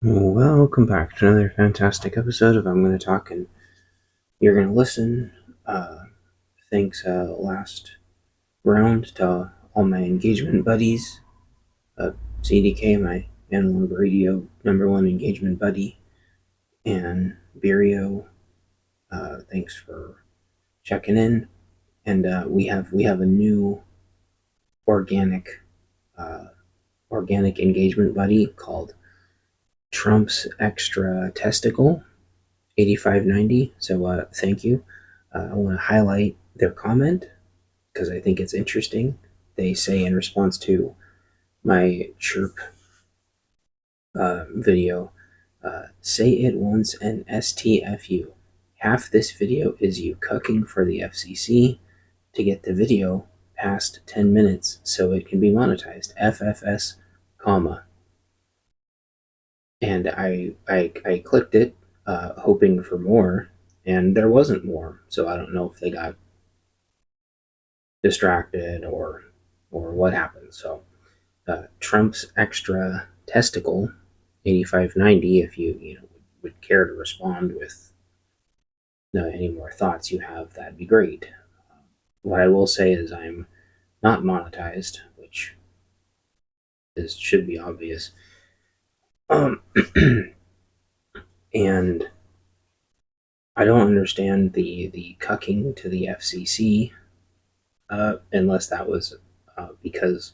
Welcome back to another fantastic episode of I'm Going to Talk and You're Going to Listen. Thanks last round to all my engagement buddies. CDK, my analog radio #1 engagement buddy, and Birio. Thanks for checking in. And we have a new organic engagement buddy called Trump's Extra Testicle 8590. So thank you. I want to highlight their comment because I think it's interesting. They say in response to my chirp video, say it once and STFU. Half this video is you cucking for the FCC to get the video past 10 minutes so it can be monetized. FFS, comma. And I clicked it, hoping for more, and there wasn't more. So I don't know if they got distracted or what happened. So Trump's Extra Testicle 8590, if you would care to respond with any more thoughts you have, that'd be great. What I will say is I'm not monetized, which should be obvious. And I don't understand the cucking to the FCC, unless that was because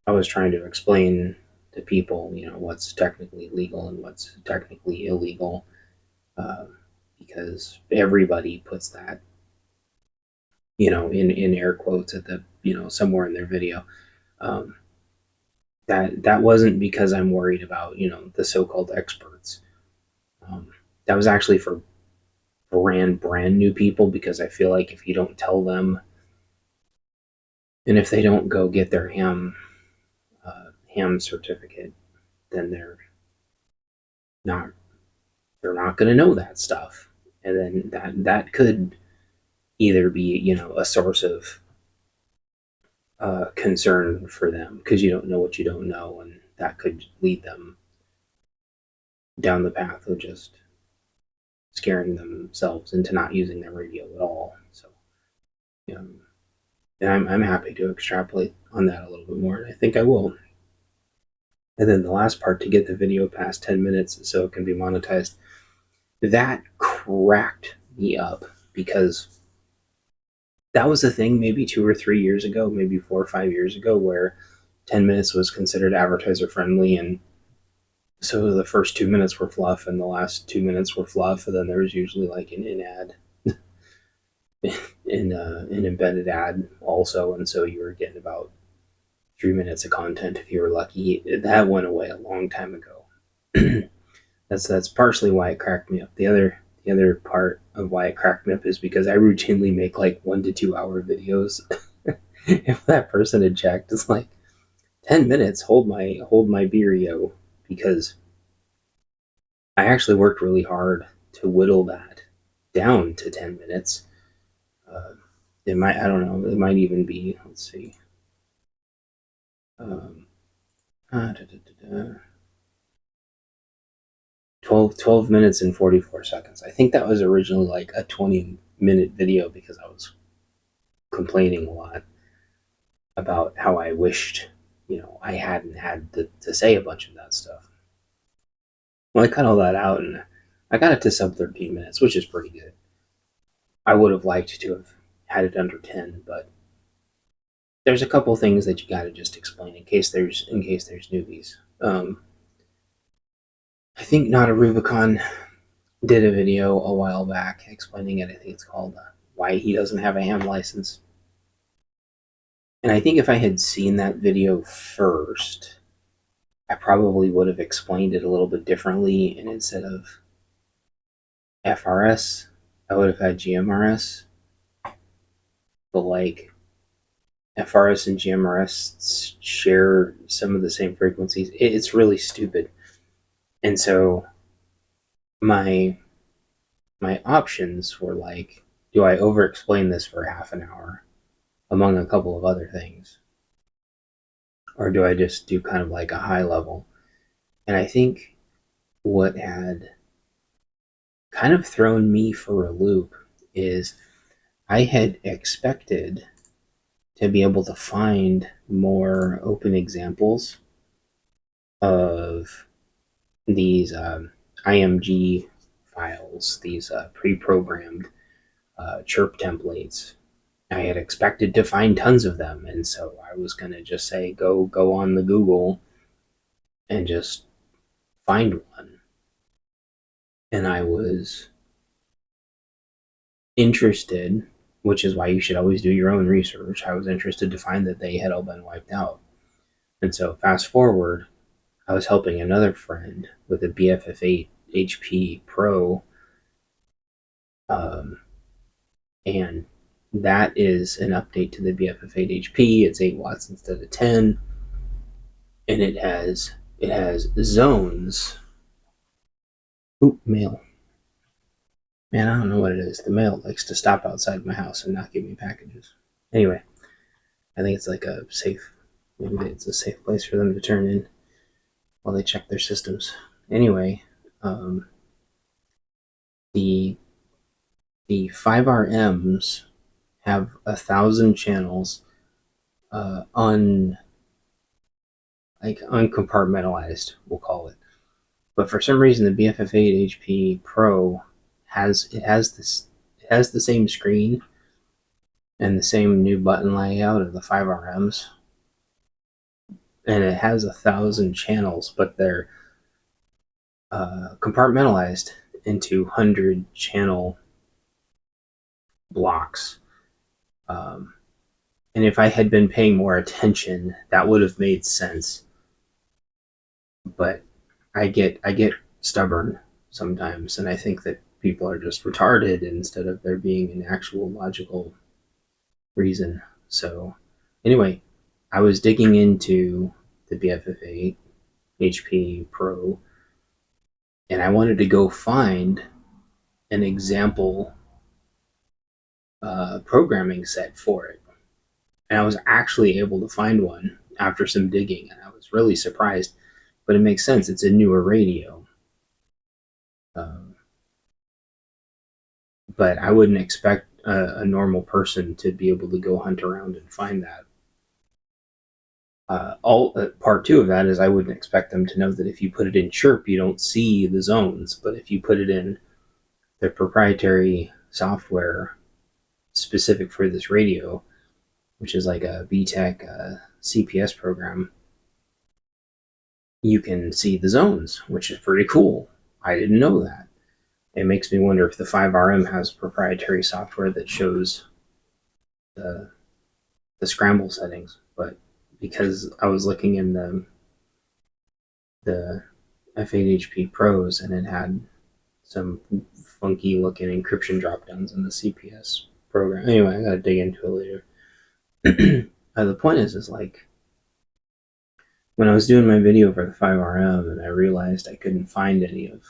I was trying to explain to people, what's technically legal and what's technically illegal, because everybody puts that, in air quotes at the, somewhere in their video. That wasn't because I'm worried about, the so-called experts. That was actually for brand new people, because I feel like if you don't tell them, and if they don't go get their ham certificate, then they're not going to know that stuff, and then that could either be a source of concern for them, because you don't know what you don't know, and that could lead them down the path of just scaring themselves into not using their radio at all. So, and I'm happy to extrapolate on that a little bit more, and I think I will. And then the last part, to get the video past 10 minutes so it can be monetized, that cracked me up, because that was the thing maybe 2 or 3 years ago, maybe 4 or 5 years ago, where 10 minutes was considered advertiser friendly, and so the first 2 minutes were fluff and the last 2 minutes were fluff, and then there was usually like an in-ad, an embedded ad also, and so you were getting about 3 minutes of content if you were lucky. That went away a long time ago. That's partially why it cracked me up. The other part of why it cracked me up is because I routinely make like 1 to 2 hour videos. If that person had checked, it's like 10 minutes, hold my beer, yo, because I actually worked really hard to whittle that down to 10 minutes. It might, I don't know, it might even be, let's see, 12 minutes and 44 seconds. I think that was originally like a 20-minute video, because I was complaining a lot about how I wished, I hadn't had to say a bunch of that stuff. Well, I cut all that out, and I got it to sub 13 minutes, which is pretty good. I would have liked to have had it under 10, but there's a couple things that you got to just explain in case there's newbies. I think Not a Rubicon did a video a while back explaining it. I think it's called Why He Doesn't Have a Ham License. And I think if I had seen that video first, I probably would have explained it a little bit differently, and instead of FRS, I would have had GMRS. But like, FRS and GMRS share some of the same frequencies. It's really stupid. And so my options were like, do I over explain this for half an hour among a couple of other things, or do I just do kind of like a high level? And I think what had kind of thrown me for a loop is I had expected to be able to find more open examples of these IMG files, these pre-programmed chirp templates. I had expected to find tons of them, and so I was going to just say go on the Google and just find one. And I was interested, which is why you should always do your own research. I was interested to find that they had all been wiped out. And so fast forward, I was helping another friend with a BFF8 HP Pro, and that is an update to the BFF8 HP. It's 8 watts instead of 10, and it has zones. Oop, mail. Man, I don't know what it is. The mail likes to stop outside my house and not give me packages. Anyway, I think it's like a safe, maybe it's a safe place for them to turn in while they check their systems. Anyway, the 5RMs have 1,000 channels, uncompartmentalized, we'll call it. But for some reason, the BFF8 HP Pro has the same screen and the same new button layout of the 5RMs, and it has 1,000 channels, but they're compartmentalized into 100 channel blocks. And if I had been paying more attention, that would have made sense. But I get stubborn sometimes, and I think that people are just retarded instead of there being an actual logical reason. So anyway, I was digging into the BFF8 HP Pro, and I wanted to go find an example programming set for it. And I was actually able to find one after some digging, and I was really surprised. But it makes sense. It's a newer radio. But I wouldn't expect a normal person to be able to go hunt around and find that. Part two of that is I wouldn't expect them to know that if you put it in chirp, you don't see the zones. But if you put it in the proprietary software specific for this radio, which is like a VTech CPS program, you can see the zones, which is pretty cool. I didn't know that. It makes me wonder if the 5RM has proprietary software that shows the scramble settings. But because I was looking in the F8 HP Pros, and it had some funky looking encryption drop downs in the CPS program. Anyway, I gotta dig into it later. The point is like, when I was doing my video for the 5RM and I realized I couldn't find any of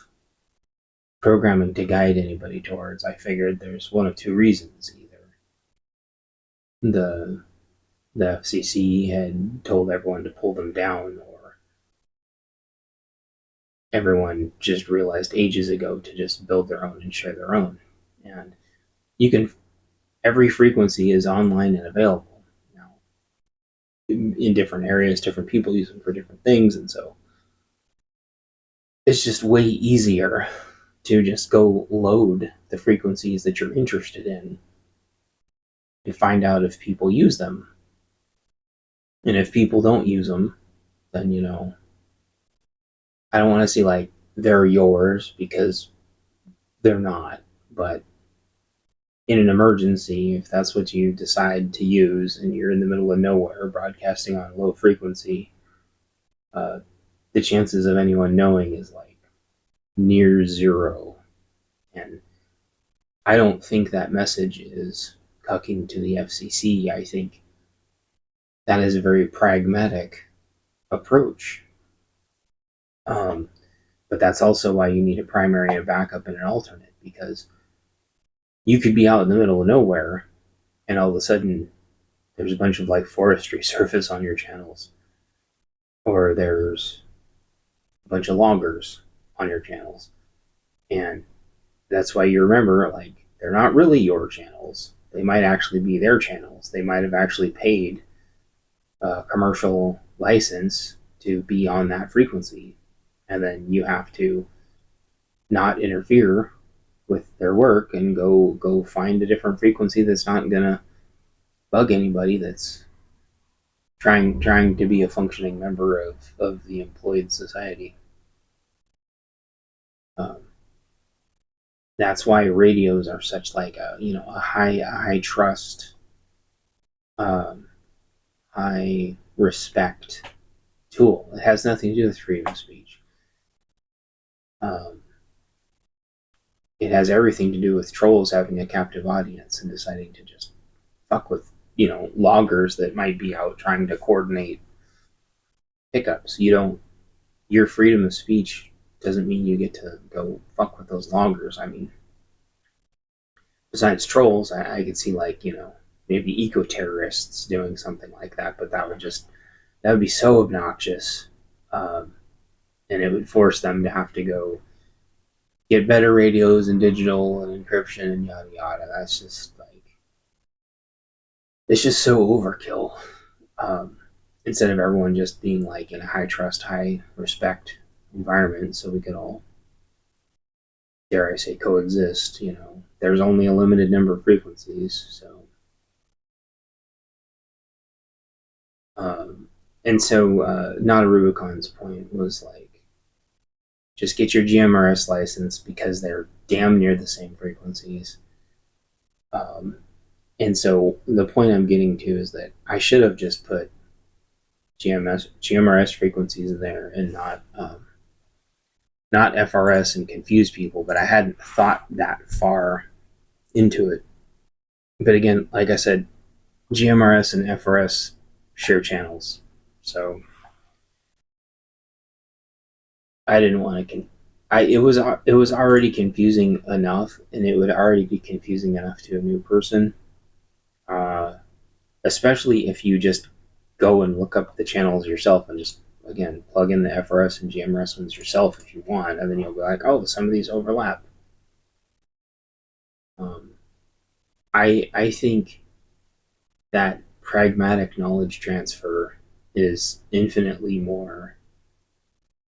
programming to guide anybody towards, I figured there's one of two reasons. Either the FCC had told everyone to pull them down, or everyone just realized ages ago to just build their own and share their own. And every frequency is online and available. In different areas, different people use them for different things, and so it's just way easier to just go load the frequencies that you're interested in and find out if people use them. And if people don't use them, then, I don't want to see like they're yours, because they're not. But in an emergency, if that's what you decide to use and you're in the middle of nowhere broadcasting on low frequency, the chances of anyone knowing is like near zero. And I don't think that message is cucking to the FCC. I think that is a very pragmatic approach. But that's also why you need a primary, a backup, and an alternate, because you could be out in the middle of nowhere and all of a sudden there's a bunch of like forestry surface on your channels, or there's a bunch of loggers on your channels. And that's why you remember, like, they're not really your channels. They might actually be their channels. They might have actually paid a commercial license to be on that frequency. And then you have to not interfere with their work and go find a different frequency that's not gonna bug anybody that's trying to be a functioning member of the employed society. Um, that's why radios are such like a high trust, um, high respect tool. It has nothing to do with freedom of speech. It has everything to do with trolls having a captive audience and deciding to just fuck with loggers that might be out trying to coordinate pickups. Your freedom of speech doesn't mean you get to go fuck with those loggers. I mean, besides trolls, I could see like maybe eco terrorists doing something like that, but that would be so obnoxious, and it would force them to have to go get better radios and digital and encryption and yada yada. That's just like, it's just so overkill. Instead of everyone just being like in a high trust, high respect environment, so we could all, dare I say, coexist. There's only a limited number of frequencies, so not a Rubicon's point was like, just get your GMRS license because they're damn near the same frequencies. And so the point I'm getting to is that I should have just put GMRS frequencies in there and not FRS and confuse people, but I hadn't thought that far into it. But again, like I said, GMRS and FRS share channels, so I didn't want to. It was already confusing enough, and it would already be confusing enough to a new person, especially if you just go and look up the channels yourself and just again plug in the FRS and GMRS ones yourself if you want, and then you'll be like, oh, some of these overlap. I think that pragmatic knowledge transfer is infinitely more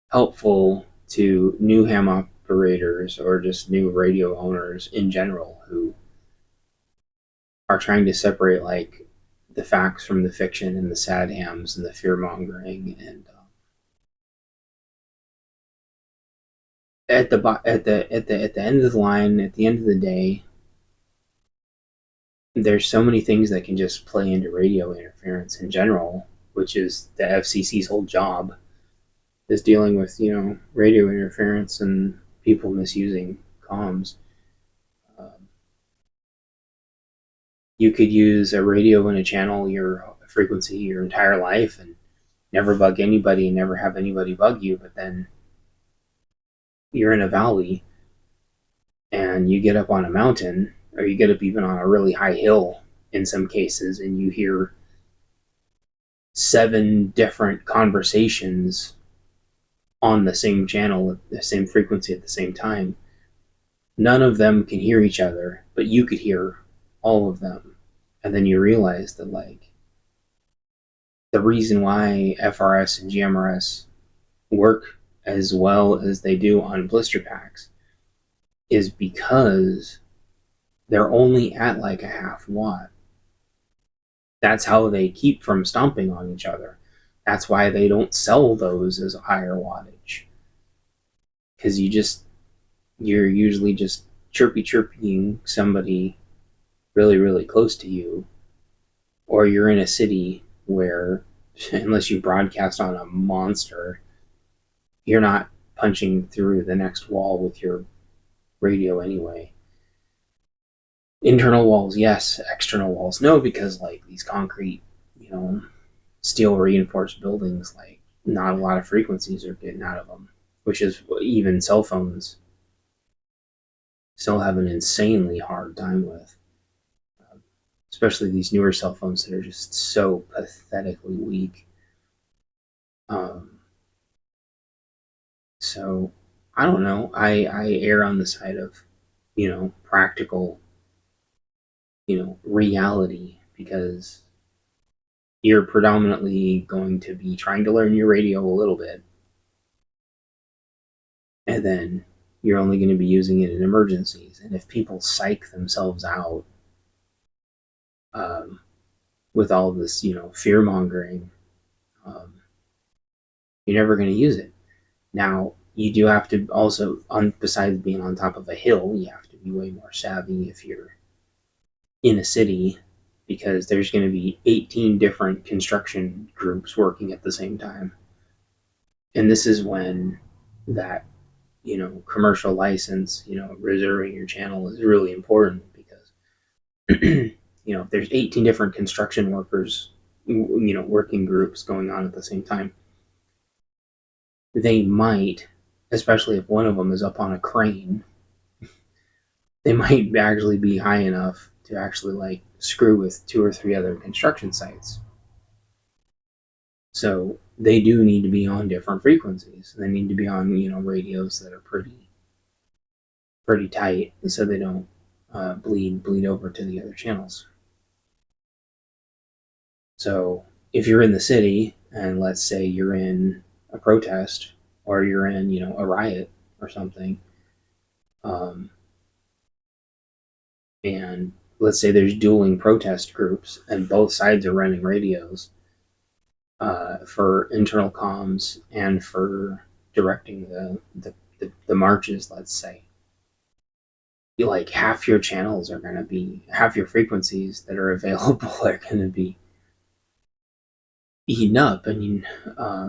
helpful to new ham operators or just new radio owners in general who are trying to separate like the facts from the fiction and the sad hams and the fear mongering, and at the end of the line, at the end of the day, there's so many things that can just play into radio interference in general, which is the FCC's whole job, is dealing with radio interference and people misusing comms. You could use a radio in a channel, your frequency, your entire life, and never bug anybody and never have anybody bug you, but then you're in a valley and you get up on a mountain, or you get up even on a really high hill in some cases, and you hear 7 different conversations on the same channel, the same frequency at the same time. None of them can hear each other, but you could hear all of them. And then you realize that like the reason why FRS and GMRS work as well as they do on blister packs is because they're only at like a half watt. That's how they keep from stomping on each other. That's why they don't sell those as higher wattage. Because you're usually just chirping somebody really, really close to you, or you're in a city where, unless you broadcast on a monster, you're not punching through the next wall with your radio anyway. Internal walls, yes. External walls, no, because like these concrete, steel reinforced buildings, like not a lot of frequencies are getting out of them, which is even cell phones still have an insanely hard time with. Especially these newer cell phones that are just so pathetically weak. So I don't know. I err on the side of, practical, reality, because you're predominantly going to be trying to learn your radio a little bit, and then you're only going to be using it in emergencies. And if people psych themselves out, um, with all this, fear mongering, um, you're never going to use it. Now, you do have to also, besides being on top of a hill, you have to be way more savvy if you're in a city, because there's going to be 18 different construction groups working at the same time. And this is when that, commercial license, reserving your channel is really important, because, if there's 18 different construction workers, working groups going on at the same time, they might, especially if one of them is up on a crane, they might actually be high enough to actually like screw with 2 or 3 other construction sites. So they do need to be on different frequencies. They need to be on, radios that are pretty tight, so they don't bleed over to the other channels. So if you're in the city, and let's say you're in a protest, or you're in, a riot or something, and let's say there's dueling protest groups and both sides are running radios, for internal comms and for directing the marches, let's say, like half your channels are going to be, half your frequencies that are available are going to be eaten up. I mean,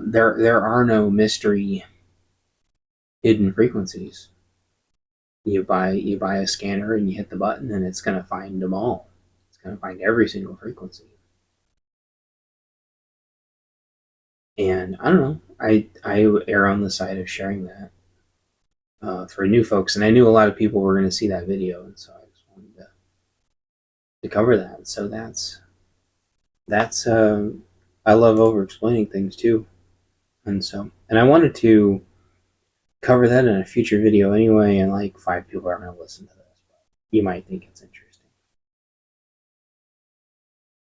there are no mystery hidden frequencies. You buy a scanner and you hit the button and it's going to find them all. It's going to find every single frequency. And I don't know. I err on the side of sharing that, for new folks, and I knew a lot of people were going to see that video, and so I just wanted to cover that. So that's I love over explaining things too, and I wanted to cover that in a future video anyway. And like 5 people are going to listen to this, but you might think it's interesting.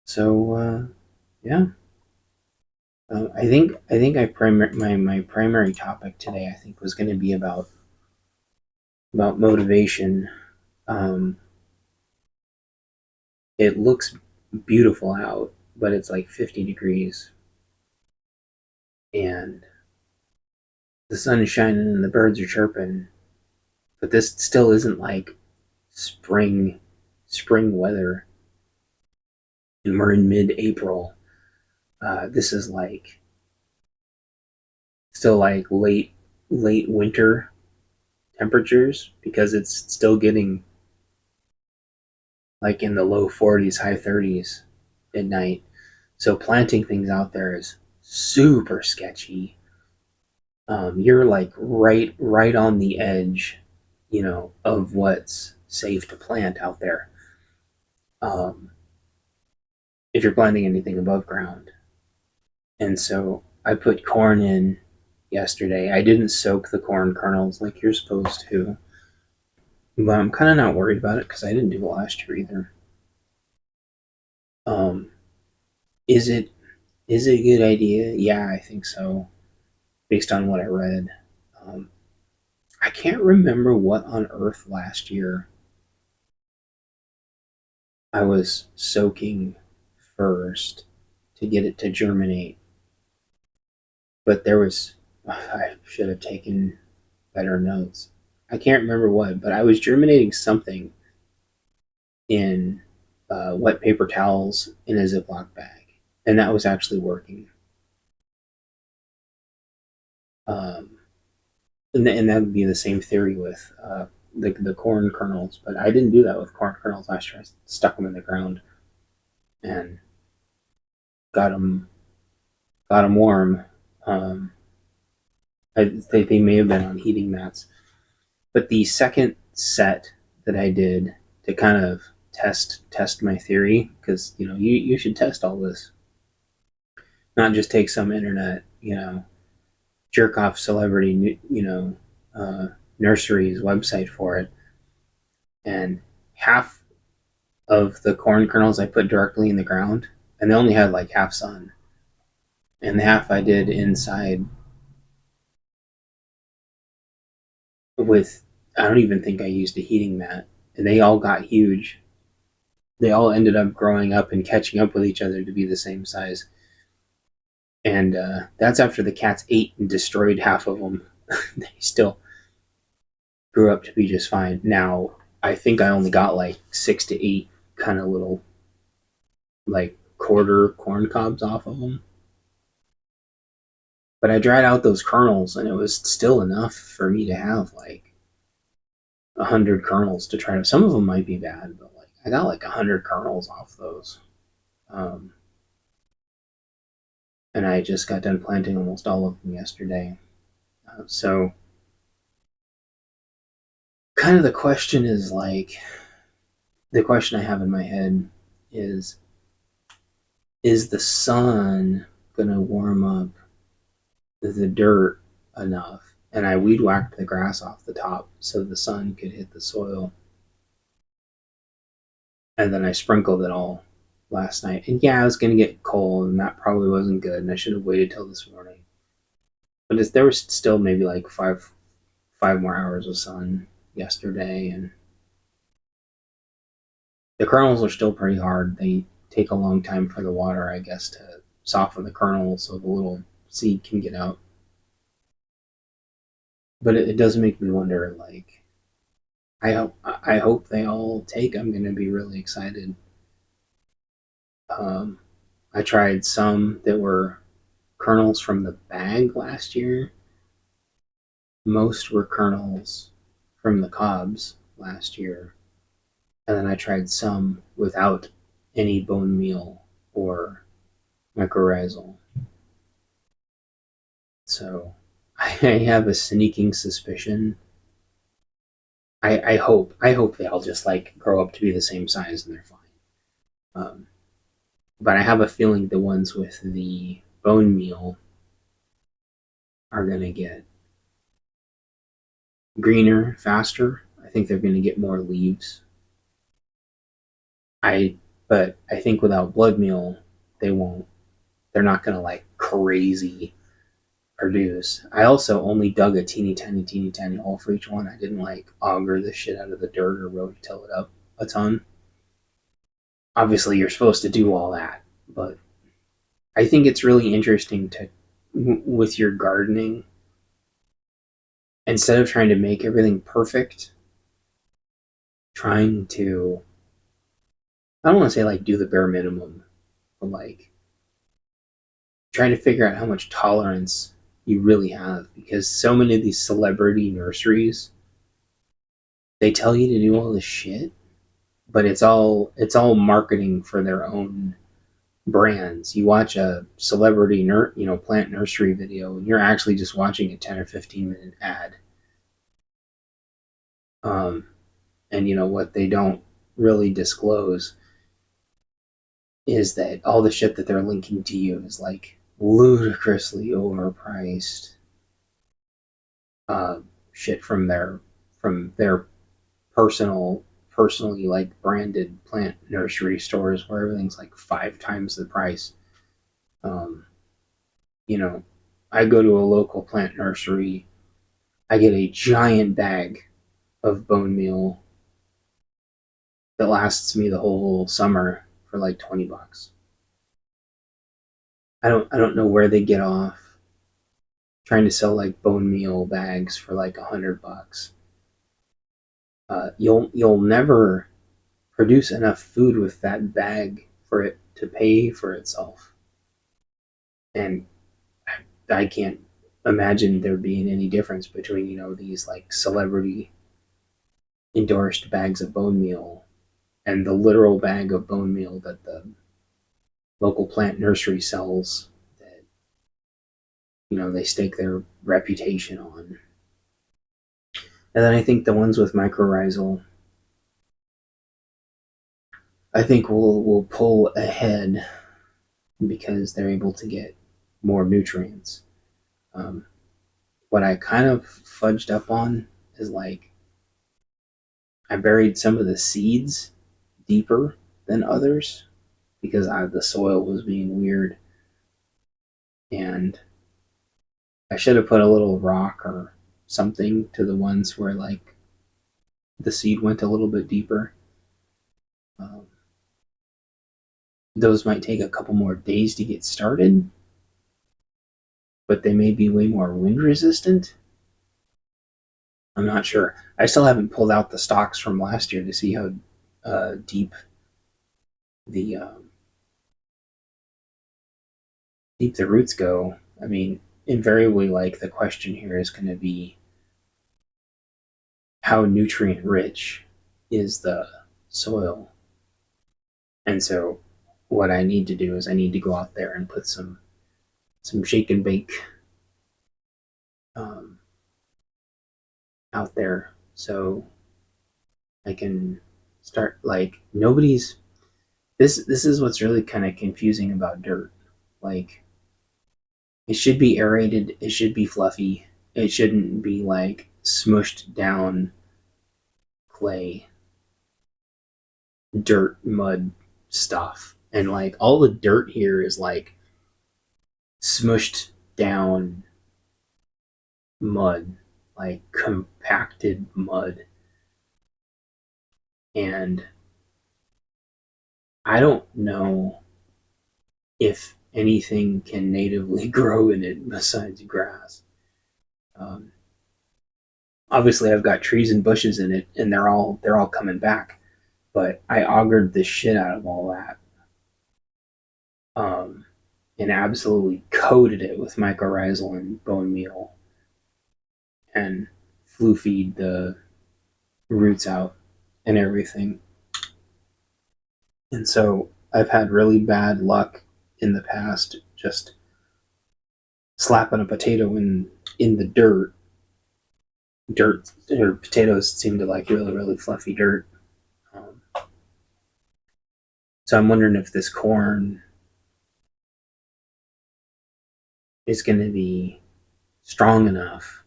So yeah. I think my primary topic today, I think, was going to be about motivation. It looks beautiful out, but it's like 50 degrees, and the sun is shining and the birds are chirping, but this still isn't like spring weather, and we're in mid-April. This is like still like late winter temperatures, because it's still getting like in the low 40s, high 30s at night. So planting things out there is super sketchy. You're like right on the edge, of what's safe to plant out there. If you're planting anything above ground. And so I put corn in yesterday. I didn't soak the corn kernels like you're supposed to, but I'm kind of not worried about it because I didn't do it last year either. Is it a good idea? Yeah, I think so, based on what I read. I can't remember what on earth last year I was soaking first to get it to germinate, but I should have taken better notes. I can't remember what, but I was germinating something in wet paper towels in a Ziploc bag, and that was actually working. And that would be the same theory with the corn kernels, but I didn't do that with corn kernels last year. I stuck them in the ground and got them warm. They may have been on heating mats, but the second set that I did to kind of test my theory, because you should test all this, not just take some internet jerk off celebrity nursery's website for it, and half of the corn kernels I put directly in the ground, and they only had like half sun, and the half I did inside with, I don't even think I used a heating mat, and they all got huge. They all ended up growing up and catching up with each other to be the same size. And that's after the cats ate and destroyed half of them. They still grew up to be just fine. Now, I think I only got like 6 to 8 kind of little, like, quarter corn cobs off of them. But I dried out those kernels, and it was still enough for me to have like 100 kernels to try to. Some of them might be bad, but like I got like 100 kernels off those. Um, and I just got done planting almost all of them yesterday. So, kind of the question is like, the question I have in my head is the sun gonna warm up the dirt enough? And I weed whacked the grass off the top so the sun could hit the soil. And then I sprinkled it all last night. And yeah, I was gonna get cold, and that probably wasn't good. And I should have waited till this morning. But there was still maybe like five more hours of sun yesterday, and the kernels are still pretty hard. They take a long time for the water, I guess, to soften the kernel so the little seed can get out. But it does make me wonder, like, I hope they all take. I'm gonna be really excited. Um, I tried some that were kernels from the bag last year. Most were kernels from the cobs last year. And then I tried some without any bone meal or mycorrhizal. So I have a sneaking suspicion. I hope they all just like grow up to be the same size and they're fine. Um, but I have a feeling the ones with the bone meal are gonna get greener faster. I think they're gonna get more leaves. I but I think without blood meal they won't. They're not gonna like crazy produce. I also only dug a teeny tiny hole for each one. I didn't like auger the shit out of the dirt or rototill it up a ton. Obviously, you're supposed to do all that, but I think it's really interesting to, with your gardening, instead of trying to make everything perfect, trying to, I don't want to say like do the bare minimum, but like trying to figure out how much tolerance you really have, because so many of these celebrity nurseries, they tell you to do all this shit, but it's all marketing for their own brands. You watch a celebrity plant nursery video, and you're actually just watching a 10 or 15 minute ad. And what they don't really disclose is that all the shit that they're linking to you is like ludicrously overpriced shit from their personally like branded plant nursery stores where everything's like 5 times the price. Um, you know, I go to a local plant nursery, I get a giant bag of bone meal that lasts me the whole summer for like $20. I don't know where they get off trying to sell like bone meal bags for like $100. You'll never produce enough food with that bag for it to pay for itself, and I can't imagine there being any difference between these like celebrity endorsed bags of bone meal and the literal bag of bone meal that the local plant nursery sells, that they stake their reputation on. And then I think the ones with mycorrhizal, I think will pull ahead because they're able to get more nutrients. Um, What I kind of fudged up on is like I buried some of the seeds deeper than others because the soil was being weird, and I should have put a little rock or something to the ones where like the seed went a little bit deeper. Um, those might take a couple more days to get started, but they may be way more wind resistant. I'm not sure. I still haven't pulled out the stalks from last year to see how deep the deep the roots go. I mean, invariably, like the question here is going to be how nutrient rich is the soil, and so what I need to do is I need to go out there and put some shake and bake um, out there so I can start like nobody's this is what's really kind of confusing about dirt. Like it should be aerated, it should be fluffy, it shouldn't be like smushed down clay, dirt, mud stuff. And like all the dirt here is like smushed down mud, like compacted mud. And I don't know if anything can natively grow in it besides grass. Um, Obviously, I've got trees and bushes in it, and they're all coming back. But I augured the shit out of all that, um, and absolutely coated it with mycorrhizal and bone meal, and flue feed the roots out and everything. And so I've had really bad luck in the past just slapping a potato in the dirt or potatoes seem to like really fluffy dirt. Um, so I'm wondering if this corn is going to be strong enough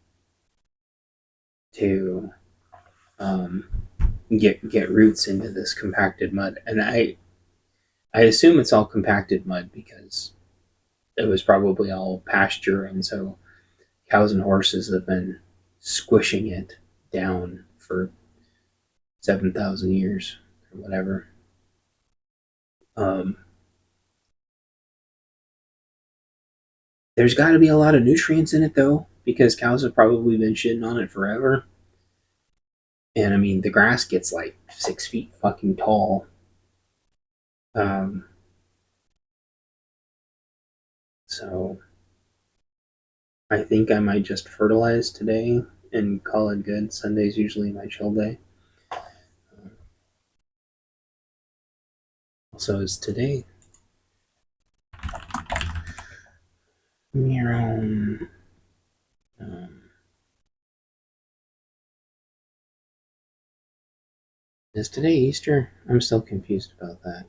to um, get roots into this compacted mud. And I assume it's all compacted mud because it was probably all pasture, and so cows and horses have been squishing it down for 7,000 years or whatever. Um, there's got to be a lot of nutrients in it though, because cows have probably been shitting on it forever. And I mean, the grass gets like 6 feet fucking tall. Um, so I think I might just fertilize today and call it good. Sunday's usually my chill day. Also, is today. Um, is today Easter? I'm still confused about that.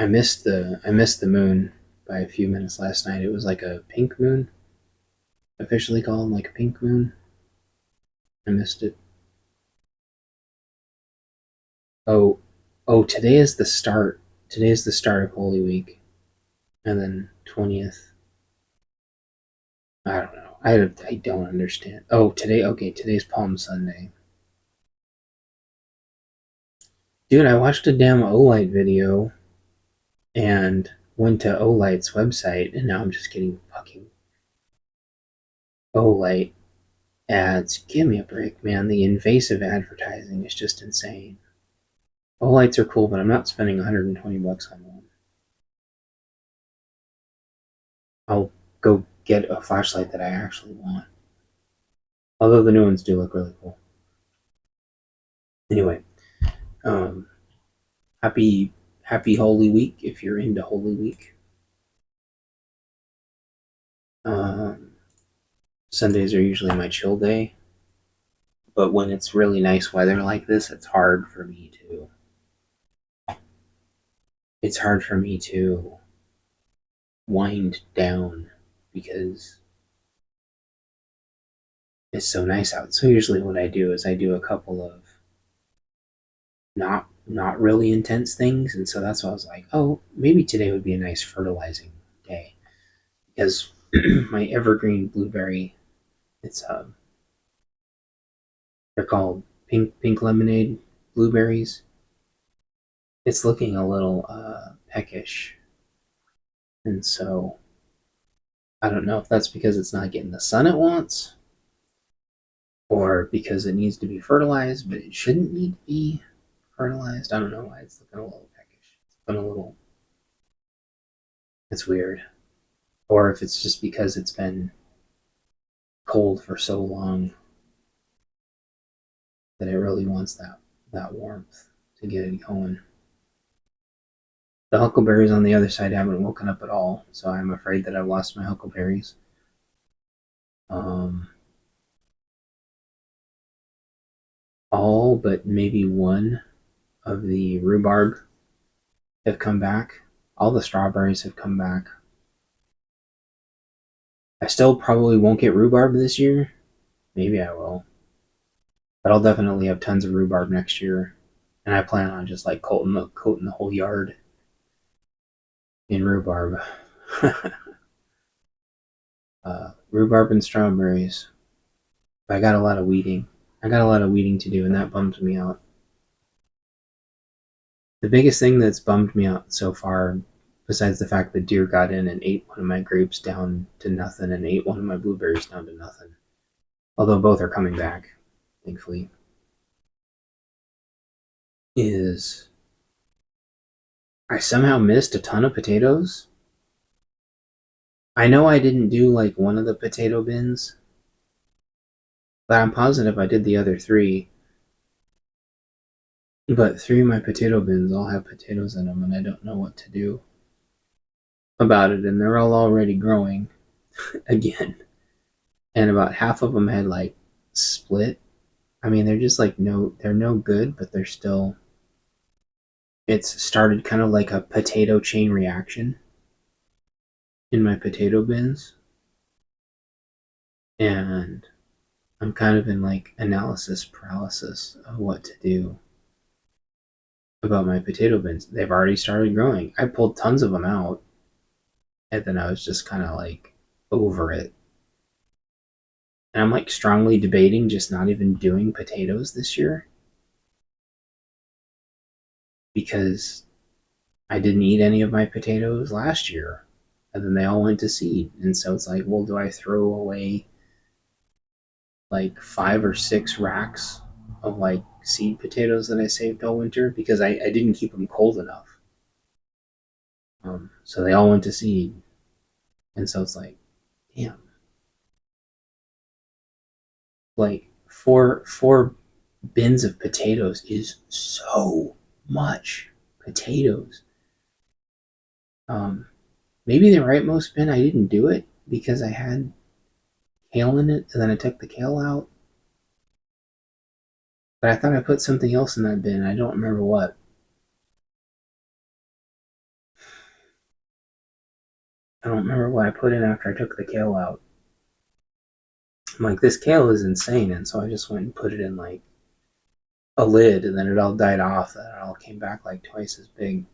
I missed the moon by a few minutes last night. It was like a pink moon, officially called like a pink moon. I missed it. Oh, oh, today is the start. Today is the start of Holy Week, and then 20th. I don't know. I don't understand. Oh, today. Okay, today's Palm Sunday. Dude, I watched a damn Olight video and went to Olight's website, and now I'm just getting fucking Olight ads. Give me a break, man. The invasive advertising is just insane. Olights are cool, but I'm not spending $120 on one. I'll go get a flashlight that I actually want. Although the new ones do look really cool. Anyway, um, happy Holy Week if you're into Holy Week. Um, Sundays are usually my chill day, but when it's really nice weather like this, it's hard for me to. It's hard for me to wind down because it's so nice out. So usually what I do is I do a couple of not really intense things, and so that's why I was like, oh, maybe today would be a nice fertilizing day because my evergreen blueberry, it's they're called pink lemonade blueberries. It's looking a little peckish, and so I don't know if that's because it's not getting the sun it wants or because it needs to be fertilized, but it shouldn't need to be fertilized. I don't know why it's looking a little peckish. It's been a little. It's weird. Or if it's just because it's been cold for so long that it really wants that warmth to get it going. The huckleberries on the other side haven't woken up at all, so I'm afraid that I've lost my huckleberries. All but maybe one of the rhubarb have come back. All the strawberries have come back. I still probably won't get rhubarb this year. Maybe I will. But I'll definitely have tons of rhubarb next year. And I plan on just like coating the whole yard in rhubarb. Rhubarb and strawberries. But I got a lot of weeding. I got a lot of weeding to do, and that bums me out. The biggest thing that's bummed me out so far, besides the fact that deer got in and ate one of my grapes down to nothing and ate one of my blueberries down to nothing, although both are coming back, thankfully, is I somehow missed a ton of potatoes. I know I didn't do like one of the potato bins, but I'm positive I did the other three. But three of my potato bins all have potatoes in them, and I don't know what to do about it. And they're all already growing again. And about half of them had like split. I mean, they're just like they're no good, but they're still. It's started kind of like a potato chain reaction in my potato bins, and I'm kind of in like analysis paralysis of what to do about my potato bins. They've already started growing. I pulled tons of them out, and then I was just kind of like over it. And I'm like strongly debating just not even doing potatoes this year because I didn't eat any of my potatoes last year. And then they all went to seed. And so it's like, well, do I throw away like 5 or 6 racks of like seed potatoes that I saved all winter because I didn't keep them cold enough? So they all went to seed. And so it's like, damn. Like four bins of potatoes is so much potatoes. Maybe the rightmost bin I didn't do it because I had kale in it, and then I took the kale out. But I thought I put something else in that bin. I don't remember what. I don't remember what I put in after I took the kale out. I'm like, this kale is insane, and so I just went and put it in like a lid, and then it all died off. And it all came back like twice as big.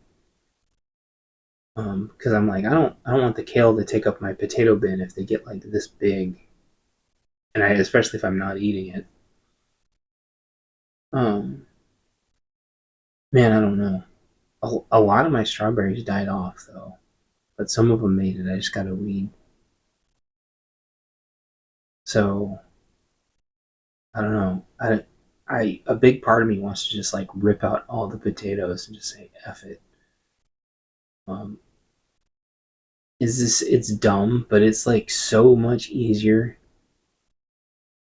Because I'm like, I don't want the kale to take up my potato bin if they get like this big, and especially if I'm not eating it. Um, Man, I don't know. A lot of my strawberries died off though, but some of them made it. I just got to weed. So I don't know. I a big part of me wants to just like rip out all the potatoes and just say F it. Um, it's dumb, but it's like so much easier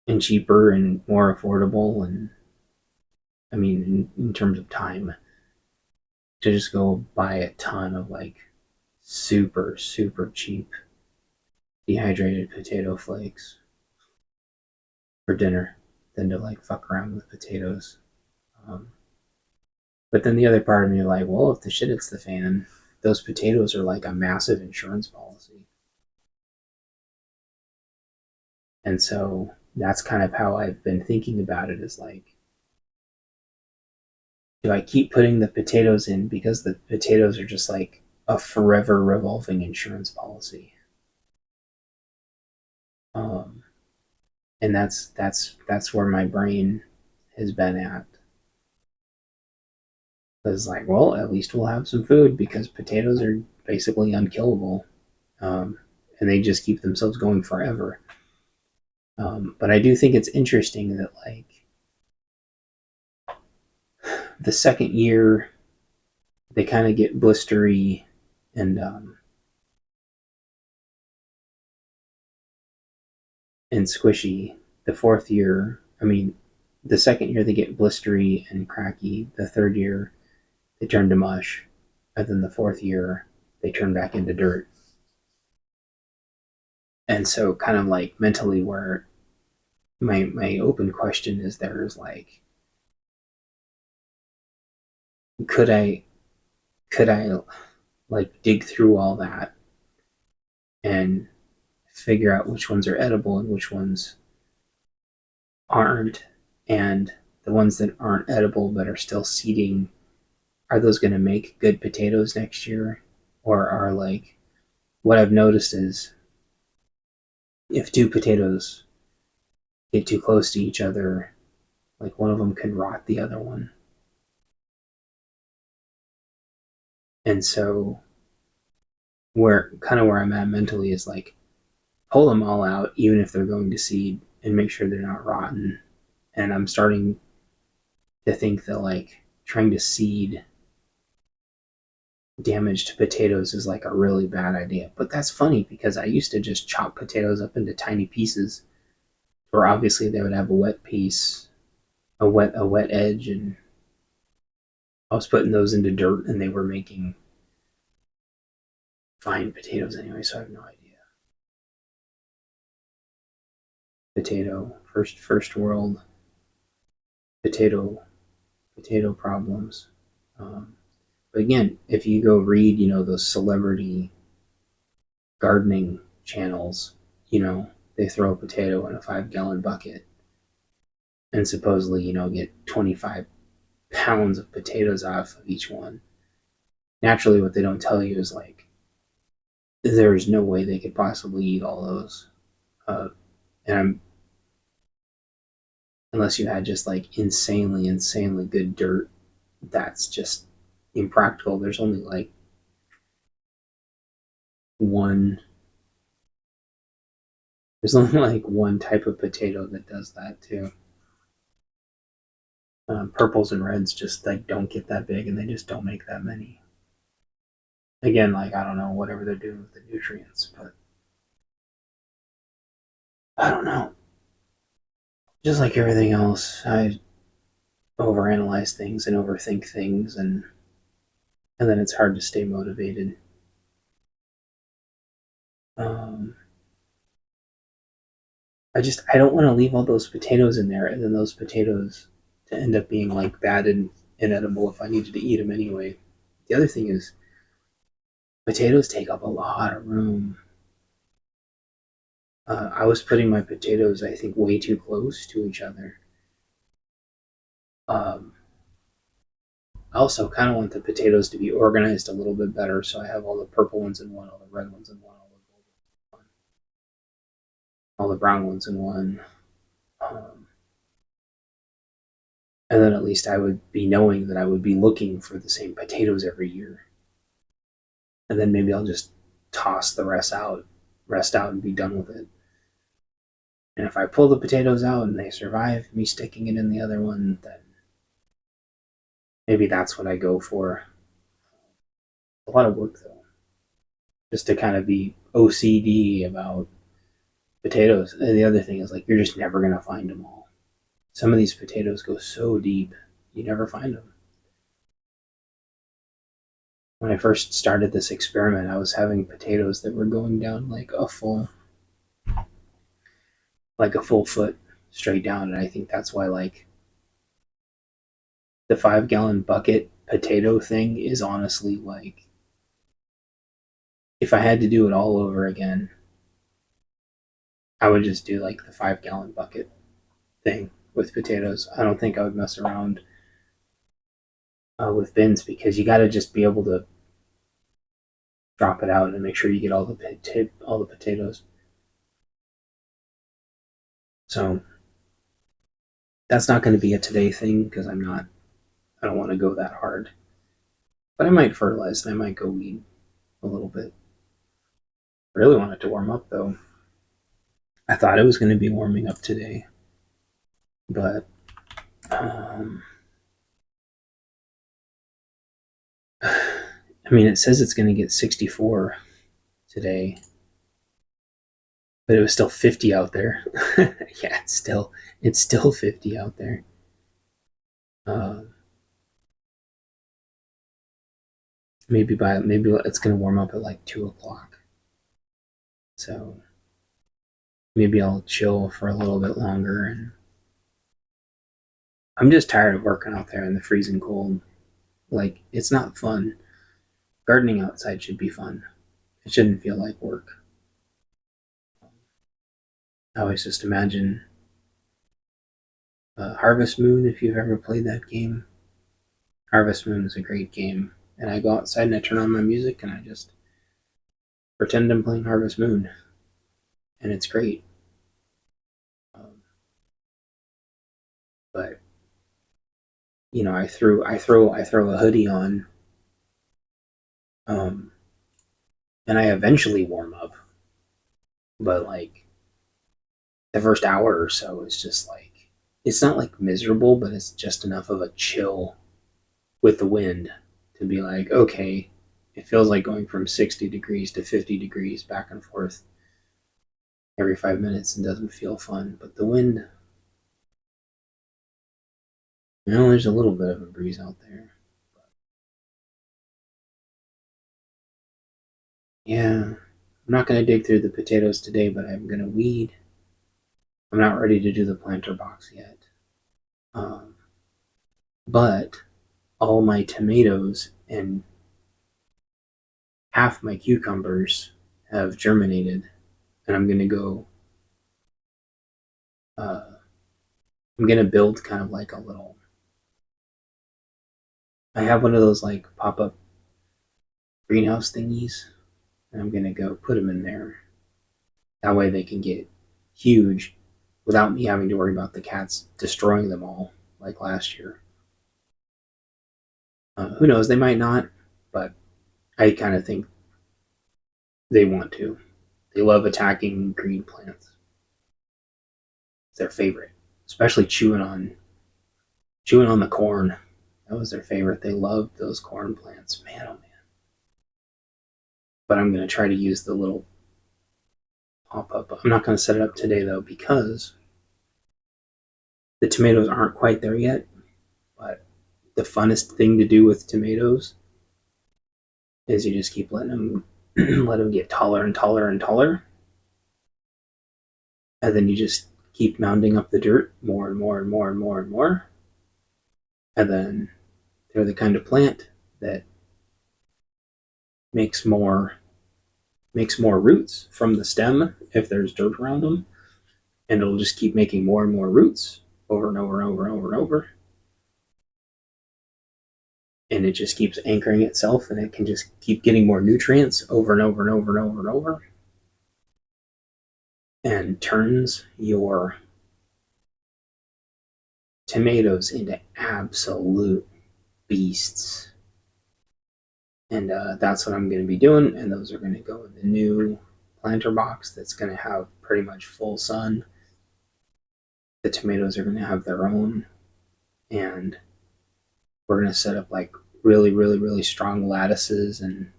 and cheaper and more affordable, and I mean in terms of time, to just go buy a ton of like super cheap dehydrated potato flakes for dinner than to like fuck around with potatoes. Um, but then the other part of me like, well, if the shit hits the fan, those potatoes are like a massive insurance policy. And so that's kind of how I've been thinking about it, is like, do I keep putting the potatoes in because the potatoes are just like a forever revolving insurance policy? Um, and that's where my brain has been at. It's like, well, at least we'll have some food because potatoes are basically unkillable, um, and they just keep themselves going forever. But I do think it's interesting that like the second year they kind of get blistery and squishy. The fourth year, I mean, the second year they get blistery and cracky. The third year they turn to mush, and then the fourth year they turn back into dirt. And so, kind of like mentally, where my open question is there is like, could I like dig through all that and figure out which ones are edible and which ones aren't, and the ones that aren't edible but are still seeding, are those going to make good potatoes next year? Or are like, what I've noticed is if two potatoes get too close to each other, like one of them can rot the other one. And so where I'm at mentally is like, pull them all out even if they're going to seed and make sure they're not rotten. And I'm starting to think that like trying to seed damaged potatoes is like a really bad idea. But that's funny because I used to just chop potatoes up into tiny pieces, where obviously they would have a wet piece, a wet edge, and I was putting those into dirt and they were making fine potatoes anyway, so I have no idea. Potato, first world potato potato problems. But again, if you go read, those celebrity gardening channels, they throw a potato in a 5-gallon bucket and supposedly, get 25 pounds of potatoes off of each one. Naturally, what they don't tell you is like, there's no way they could possibly eat all those. And unless you had just like insanely good dirt, that's just impractical. There's only like one there's only like one type of potato that does that too. Purples and reds just like don't get that big, and they just don't make that many. Again, like, I don't know whatever they're doing with the nutrients, but I don't know. Just like everything else, I overanalyze things and overthink things, and then it's hard to stay motivated. Um, I don't want to leave all those potatoes in there, and then those potatoes to end up being like bad and inedible if I needed to eat them anyway. The other thing is, potatoes take up a lot of room. I was putting my potatoes, I think, way too close to each other. Um, I also kind of want the potatoes to be organized a little bit better, so I have all the purple ones in one, all the red ones in one, all the brown ones in one. Um, and then at least I would be knowing that I would be looking for the same potatoes every year. And then maybe I'll just toss the rest out and be done with it. And if I pull the potatoes out and they survive me sticking it in the other one, then maybe that's what I go for. A lot of work though, just to kind of be OCD about potatoes. And the other thing is like, you're just never gonna find them all. Some of these potatoes go so deep, you never find them. When I first started this experiment, I was having potatoes that were going down like a full foot straight down, and I think that's why like the 5-gallon bucket potato thing is honestly like if I had to do it all over again, I would just do like the 5-gallon bucket thing with potatoes. I don't think I would mess around with bins, because you got to just be able to drop it out and make sure you get all the potatoes. So that's not going to be a today thing, because I don't want to go that hard. But I might fertilize and I might go weed a little bit. I really want it to warm up though. I thought it was going to be warming up today, but I mean, it says it's going to get 64 today, but it was still 50 out there. Yeah, it's still 50 out there. Maybe it's going to warm up at like 2 o'clock. So maybe I'll chill for a little bit longer. And I'm just tired of working out there in the freezing cold. Like, it's not fun. Gardening outside should be fun. It shouldn't feel like work. I always just imagine Harvest Moon, if you've ever played that game. Harvest Moon is a great game. And I go outside and I turn on my music and I just pretend I'm playing Harvest Moon. And it's great. But you know, I throw a hoodie on, and I eventually warm up. But like the first hour or so is just like, it's not like miserable, but it's just enough of a chill with the wind to be like, okay, it feels like going from 60 degrees to 50 degrees back and forth every 5 minutes and doesn't feel fun. But the wind, you know, there's a little bit of a breeze out there. Yeah, I'm not going to dig through the potatoes today, but I'm going to weed. I'm not ready to do the planter box yet. But all my tomatoes and half my cucumbers have germinated, and I'm going to go. I'm going to build kind of like a little. I have one of those like pop up greenhouse thingies, and I'm going to go put them in there. That way they can get huge without me having to worry about the cats destroying them all like last year. Who knows? They might not, but I kind of think they want to. They love attacking green plants. It's their favorite, especially chewing on the corn. That was their favorite. They loved those corn plants. Man, oh man. But I'm going to try to use the little pop-up. I'm not going to set it up today though, because the tomatoes aren't quite there yet. But the funnest thing to do with tomatoes is you just keep letting them let them get taller and taller and taller, and then you just keep mounding up the dirt more and more and more and more and more, and then they're the kind of plant that makes more roots from the stem if there's dirt around them, and it'll just keep making more and more roots over and over and over and over and over, and it just keeps anchoring itself, and it can just keep getting more nutrients over and over and over and over and over, and turns your tomatoes into absolute beasts. And that's what I'm going to be doing, and those are going to go in the new planter box that's going to have pretty much full sun. The tomatoes are going to have their own, and we're going to set up like really, really, really strong lattices and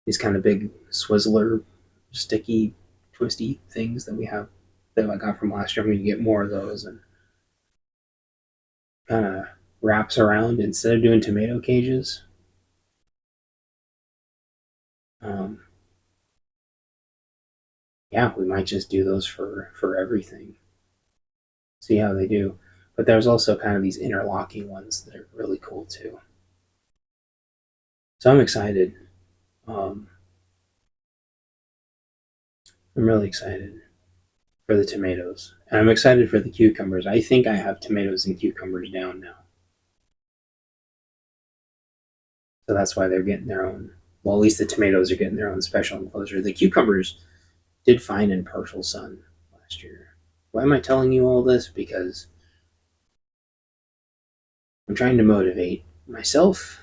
these kind of big Swizzler, sticky, twisty things that we have that I got from last year. I'm going to get more of those and kind of wraps around instead of doing tomato cages. Yeah, we might just do those for everything. See how they do. But there's also kind of these interlocking ones that are really cool too. So I'm excited. I'm really excited for the tomatoes. And I'm excited for the cucumbers. I think I have tomatoes and cucumbers down now. So that's why they're getting their own. Well, at least the tomatoes are getting their own special enclosure. The cucumbers did fine in partial sun last year. Why am I telling you all this? Because I'm trying to motivate myself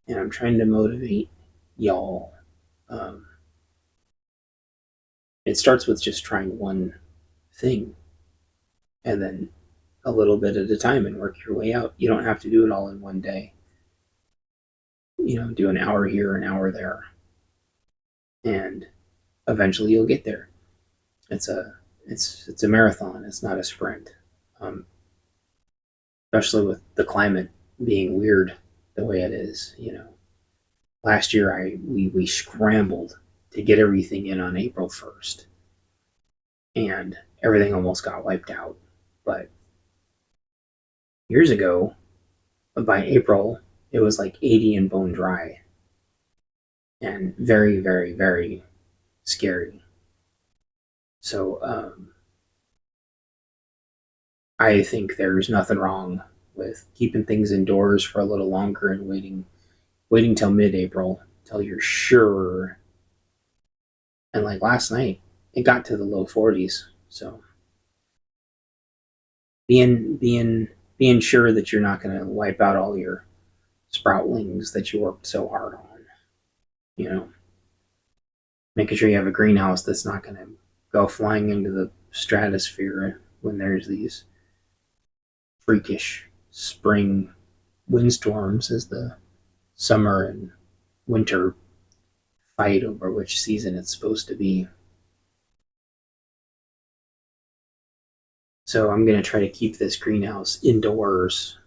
and I'm trying to motivate y'all. Um, it starts with just trying one thing and then a little bit at a time and work your way out. You don't have to do it all in one day. Do an hour here, an hour there, and eventually you'll get there. It's a marathon. It's not a sprint. Um, Especially with the climate being weird the way it is. Last year we scrambled to get everything in on April 1st, and everything almost got wiped out. But years ago, by April, it was like 80 and bone dry, and very, very, very scary. So I think there's nothing wrong with keeping things indoors for a little longer and waiting till mid-April till you're sure. And like last night, it got to the low 40s. So being sure that you're not going to wipe out all your sproutlings that you worked so hard on. Making sure you have a greenhouse that's not going to go flying into the stratosphere when there's these freakish spring windstorms as the summer and winter fight over which season it's supposed to be. So I'm going to try to keep this greenhouse indoors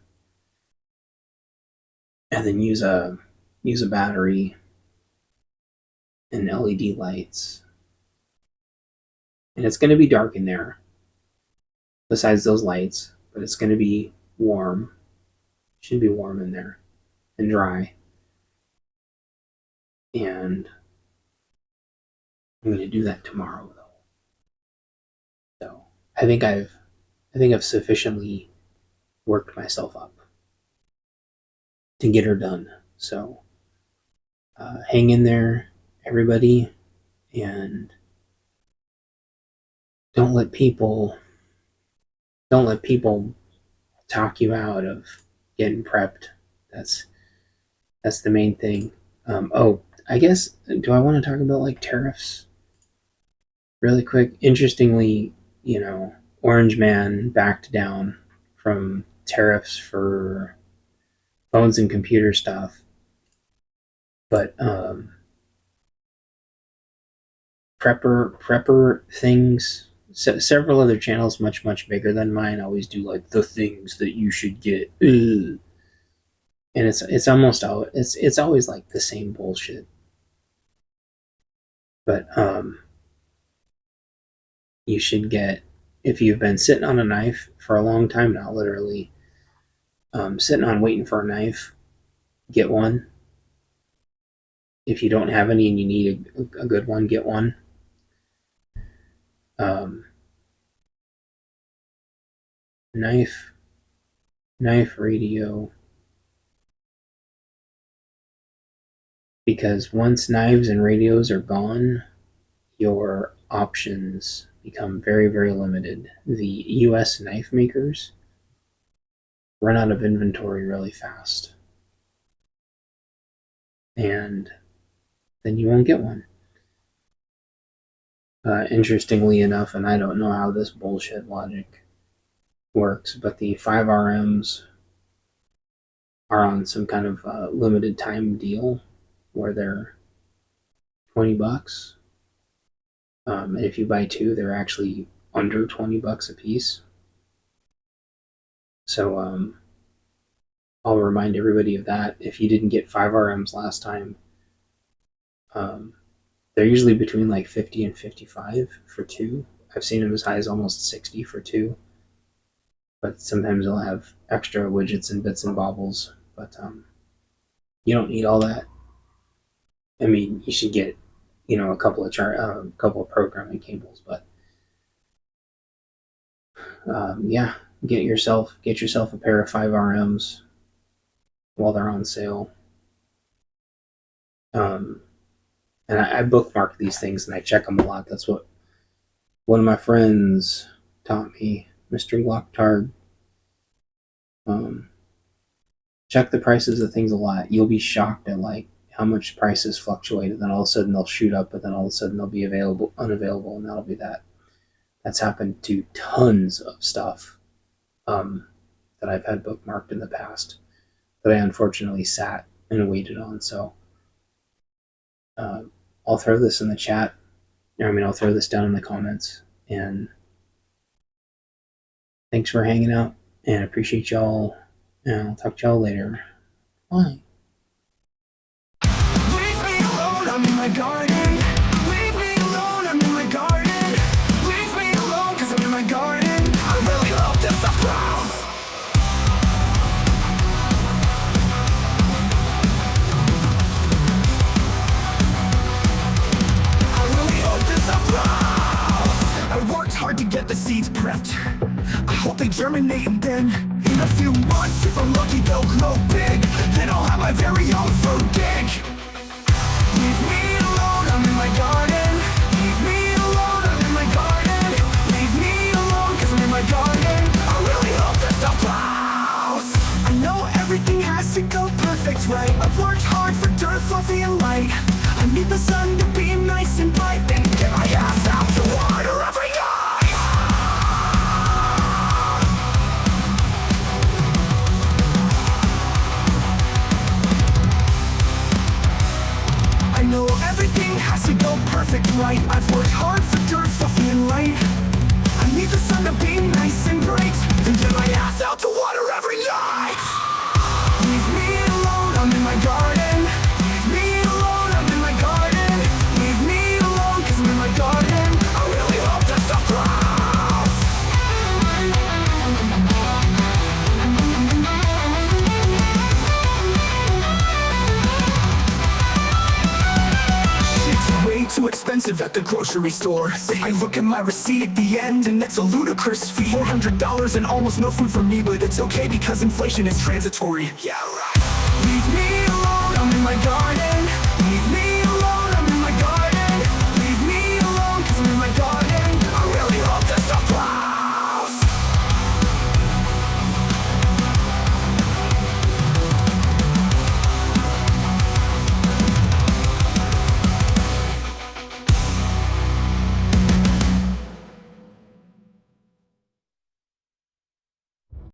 and then use a battery and LED lights. And it's going to be dark in there besides those lights, but it's going to be warm. Should be warm in there and dry. And I'm going to do that tomorrow though. So I think I've sufficiently worked myself up to get her done. So hang in there, everybody, and don't let people talk you out of getting prepped. That's the main thing. I guess, do I want to talk about like tariffs really quick? Interestingly, Orange Man backed down from tariffs for phones and computer stuff, but prepper things. Several other channels much bigger than mine always do like the things that you should get. Ugh. And it's almost all it's always like the same bullshit. But you should get, if you've been sitting on a knife for a long time, not literally sitting on waiting for a knife, get one. If you don't have any and you need a good one, get one. Um, knife radio, because once knives and radios are gone, your options become very, very limited. The US knife makers run out of inventory really fast, and then you won't get one. Interestingly enough, and I don't know how this bullshit logic works, but the 5RMs are on some kind of limited time deal where they're $20. And if you buy two, they're actually under $20 a piece. So I'll remind everybody of that. If you didn't get 5RMs last time, they're usually between like 50 and 55 for two. I've seen them as high as almost 60 for two. But sometimes they'll have extra widgets and bits and bobbles. But you don't need all that. I mean, you should get, a couple of programming cables, but yeah, get yourself a pair of 5RMs while they're on sale. And I bookmark these things and I check them a lot. That's what one of my friends taught me, Mr. Locktard. Check the prices of things a lot. You'll be shocked at like how much prices fluctuate, and then all of a sudden they'll shoot up, but then all of a sudden they'll be unavailable, and that'll be that. That's happened to tons of stuff that I've had bookmarked in the past that I unfortunately sat and waited on. So I'll throw this in the chat. I'll throw this down in the comments. And thanks for hanging out, and I appreciate y'all. And I'll talk to y'all later. Bye. Leave me alone, I'm in my garden. Leave me alone, I'm in my garden. Leave me alone, cause I'm in my garden. I really love this surprise. I really hope this surprise. I worked hard to get the seeds prepped. I hope they germinate, and then in a few months, if I'm lucky, they'll grow big. Then I'll have my very own food gig. Leave me alone, I'm in my garden. Leave me alone, I'm in my garden. Leave me alone, cause I'm in my garden. I really hope this stuff blows. I know everything has to go perfect, right? I've worked hard for dirt, fluffy and light. I need the sun to be nice and bright, then get my ass out to water every night. I know everything has to go perfect, right? I've worked hard for dirt, fluffy and light. I need the sun to be nice and bright, then get my ass out to water every night. Leave me alone, I'm in my garden. Leave me alone, I'm in my garden. Leave me alone, cause I'm in my garden. I really hope that stuff grows. Too expensive at the grocery store. I look at my receipt at the end and it's a ludicrous fee. $400 and almost no food for me, but it's okay because inflation is transitory. Yeah, right.